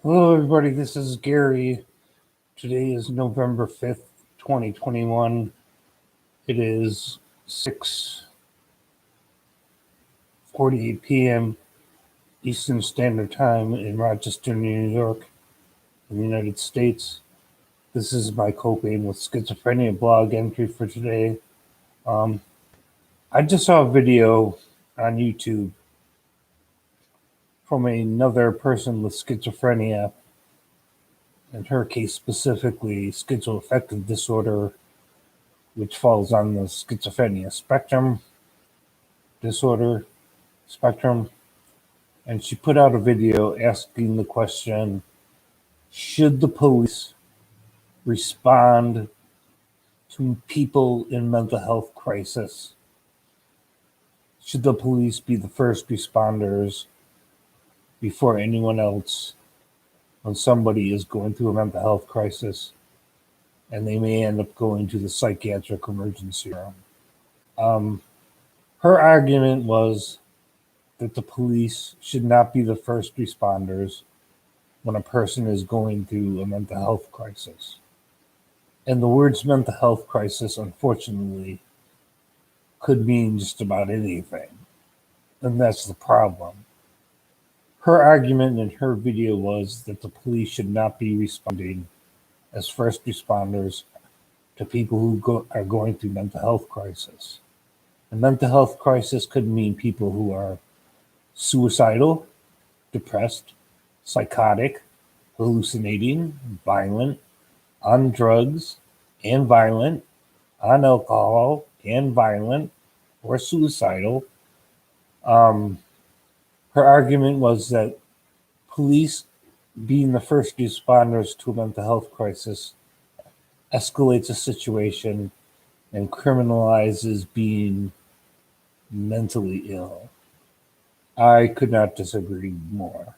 Hello, everybody. This is Gary. Today is November 5th, 2021. It is 6:48 p.m. Eastern Standard Time in Rochester, New York, in the United States. This is my coping with schizophrenia blog entry for today. I just saw a video on YouTube from another person with schizophrenia, in her case specifically schizoaffective disorder, which falls on the schizophrenia disorder spectrum. And she put out a video asking the question, should the police respond to people in mental health crisis? Should the police be the first responders before anyone else when somebody is going through a mental health crisis and they may end up going to the psychiatric emergency room? Her argument was that the police should not be the first responders when a person is going through a mental health crisis. And the words mental health crisis, unfortunately, could mean just about anything. And that's the problem. Her argument in her video was that the police should not be responding as first responders to people who are going through mental health crisis. A mental health crisis could mean people who are suicidal, depressed, psychotic, hallucinating, violent, on drugs and violent, on alcohol and violent, or suicidal. Her argument was that police being the first responders to a mental health crisis escalates a situation and criminalizes being mentally ill. I could not disagree more.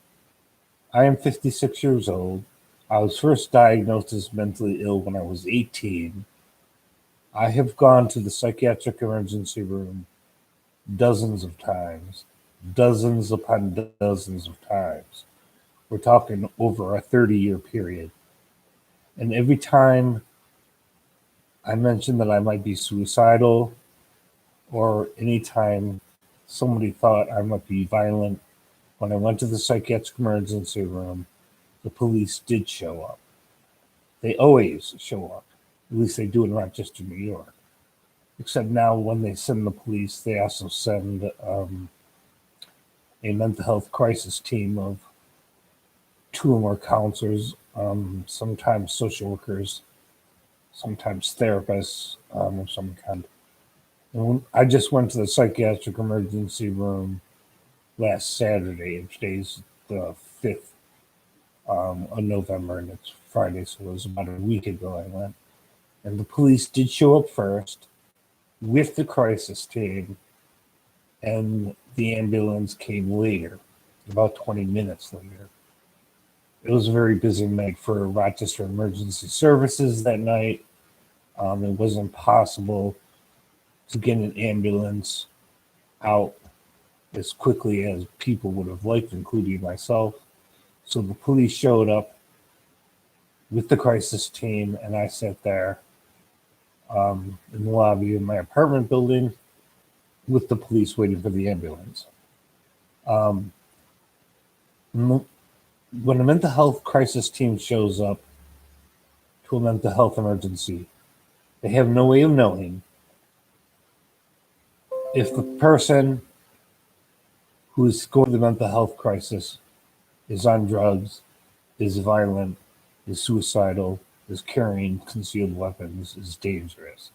I am 56 years old. I was first diagnosed as mentally ill when I was 18. I have gone to the psychiatric emergency room dozens of times, dozens upon dozens of times. We're talking over a 30-year period. And every time I mentioned that I might be suicidal, or anytime somebody thought I might be violent, when I went to the psychiatric emergency room, the police did show up. They always show up. At least they do in Rochester, New York. Except now when they send the police, they also send a mental health crisis team of 2 or more counselors, sometimes social workers, sometimes therapists of some kind. And I just went to the psychiatric emergency room last Saturday, and today's the 5th of November, and it's Friday, so it was about a week ago I went. And the police did show up first with the crisis team, and the ambulance came later, about 20 minutes later. It was a very busy night for Rochester Emergency Services that night. It wasn't possible to get an ambulance out as quickly as people would have liked, including myself. So the police showed up with the crisis team, and I sat there in the lobby of my apartment building with the police waiting for the ambulance. When a mental health crisis team shows up to a mental health emergency, they have no way of knowing if the person who is going through the mental health crisis is on drugs, is violent, is suicidal, is carrying concealed weapons, is dangerous.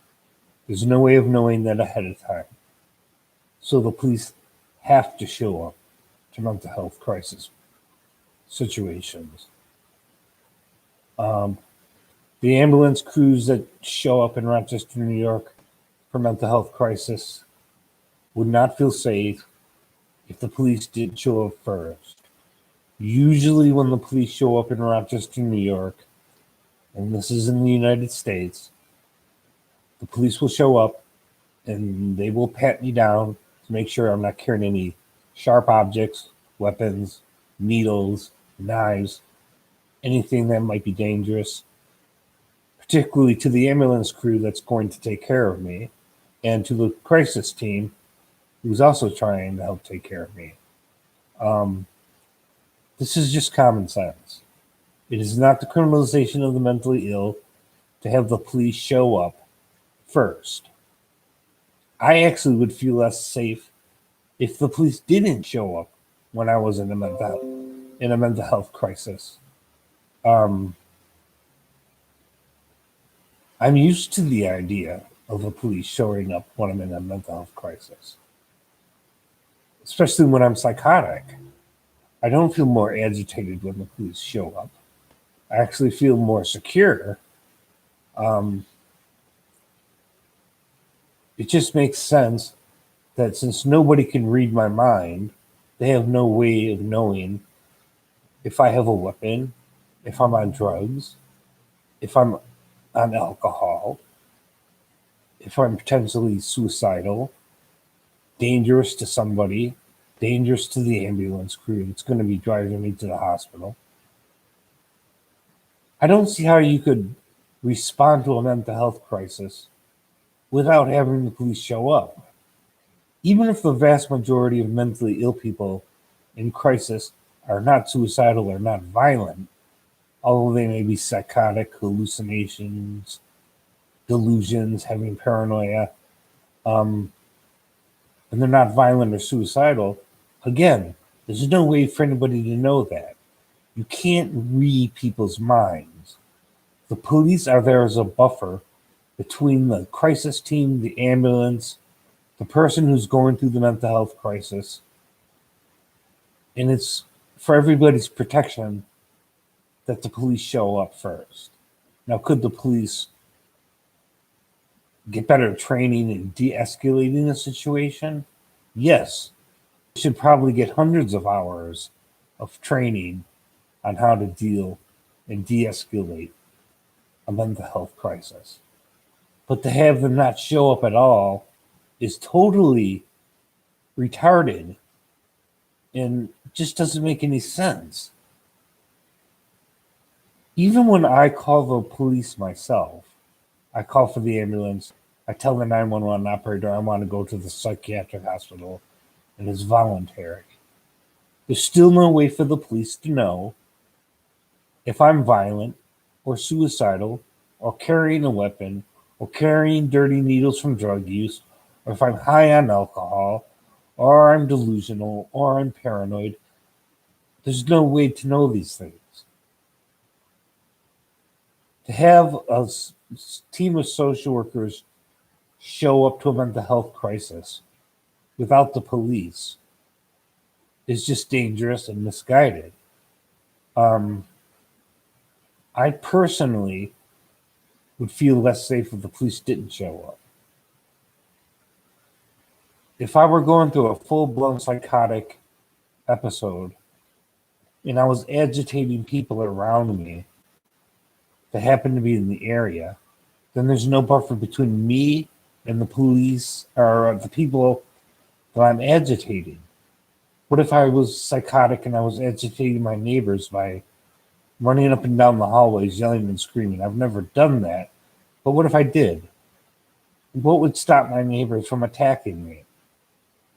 There's no way of knowing that ahead of time. So the police have to show up to mental health crisis situations. The ambulance crews that show up in Rochester, New York for mental health crisis would not feel safe if the police didn't show up first. Usually when the police show up in Rochester, New York, and this is in the United States, the police will show up and they will pat me down to make sure I'm not carrying any sharp objects, weapons, needles, knives. anything that might be dangerous, particularly to the ambulance crew that's going to take care of me, and to the crisis team who's also trying to help take care of me. This is just common sense. It is not the criminalization of the mentally ill to have the police show up first. I actually would feel less safe if the police didn't show up when I was in a mental health crisis. I'm used to the idea of the police showing up when I'm in a mental health crisis, especially when I'm psychotic. I don't feel more agitated when the police show up. I actually feel more secure. It just makes sense that since nobody can read my mind, they have no way of knowing if I have a weapon, if I'm on drugs, if I'm on alcohol, if I'm potentially suicidal, dangerous to somebody, dangerous to the ambulance crew that's going to be driving me to the hospital. I don't see how you could respond to a mental health crisis without having the police show up. Even if the vast majority of mentally ill people in crisis are not suicidal or not violent, although they may be psychotic, hallucinations, delusions, having paranoia, and they're not violent or suicidal, again, there's no way for anybody to know that. You can't read people's minds. The police are there as a buffer between the crisis team, the ambulance, the person who's going through the mental health crisis. And it's for everybody's protection that the police show up first. Now, could the police get better training in de-escalating a situation? Yes. They should probably get hundreds of hours of training on how to deal and de-escalate a mental health crisis. But to have them not show up at all is totally retarded and just doesn't make any sense. Even when I call the police myself, I call for the ambulance, I tell the 911 operator I want to go to the psychiatric hospital, and it's voluntary. There's still no way for the police to know if I'm violent or suicidal or carrying a weapon or carrying dirty needles from drug use, or if I'm high on alcohol, or I'm delusional, or I'm paranoid. There's no way to know these things. To have a team of social workers show up to a mental health crisis without the police is just dangerous and misguided. I personally would feel less safe if the police didn't show up. If I were going through a full-blown psychotic episode and I was agitating people around me that happen to be in the area, then there's no buffer between me and the police or the people that I'm agitating. What if I was psychotic and I was agitating my neighbors by running up and down the hallways, yelling and screaming? I've never done that, but what if I did? What would stop my neighbors from attacking me?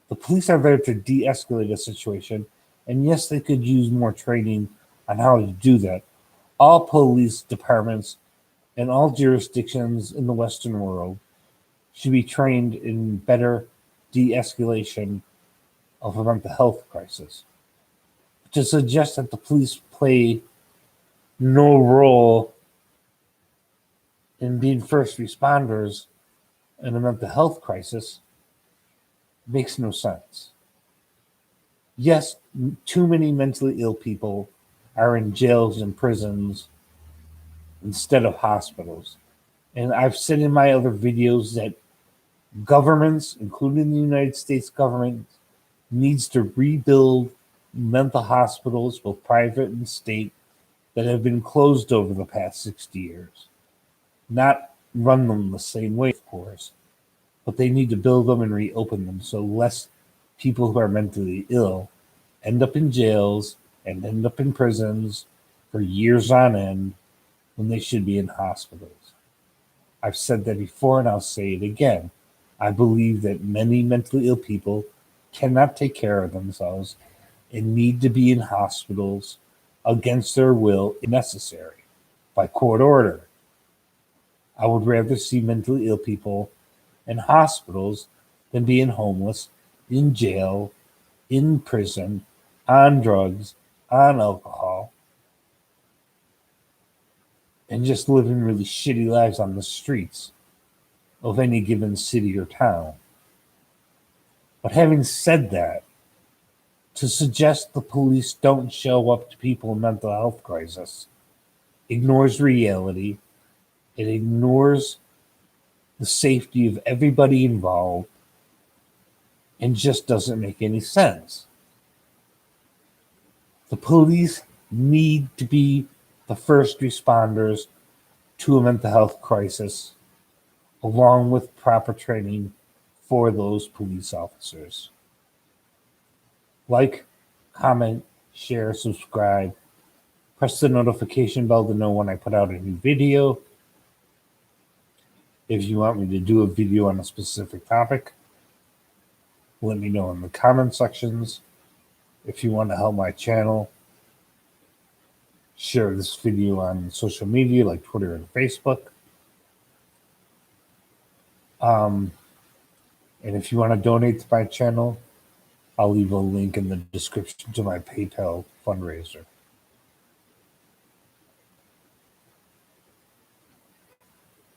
The police are there to de-escalate a situation, and yes, they could use more training on how to do that. All police departments in all jurisdictions in the Western world should be trained in better de-escalation of a mental health crisis. To suggest that the police play no role in being first responders in a mental health crisis makes no sense. Yes, too many mentally ill people are in jails and prisons instead of hospitals. And I've said in my other videos that governments, including the United States government, needs to rebuild mental hospitals, both private and state, that have been closed over the past 60 years. Not run them the same way, of course, but they need to build them and reopen them so less people who are mentally ill end up in jails and end up in prisons for years on end when they should be in hospitals. I've said that before and I'll say it again. I believe that many mentally ill people cannot take care of themselves and need to be in hospitals against their will if necessary, by court order. I would rather see mentally ill people in hospitals than being homeless, in jail, in prison, on drugs, on alcohol, and just living really shitty lives on the streets of any given city or town. But having said that, to suggest the police don't show up to people in mental health crisis ignores reality. It ignores the safety of everybody involved and just doesn't make any sense. The police need to be the first responders to a mental health crisis, along with proper training for those police officers. Like, comment, share, subscribe, press the notification bell to know when I put out a new video. If you want me to do a video on a specific topic, let me know in the comment sections. If you want to help my channel, share this video on social media like Twitter and Facebook. And if you want to donate to my channel, I'll leave a link in the description to my PayPal fundraiser.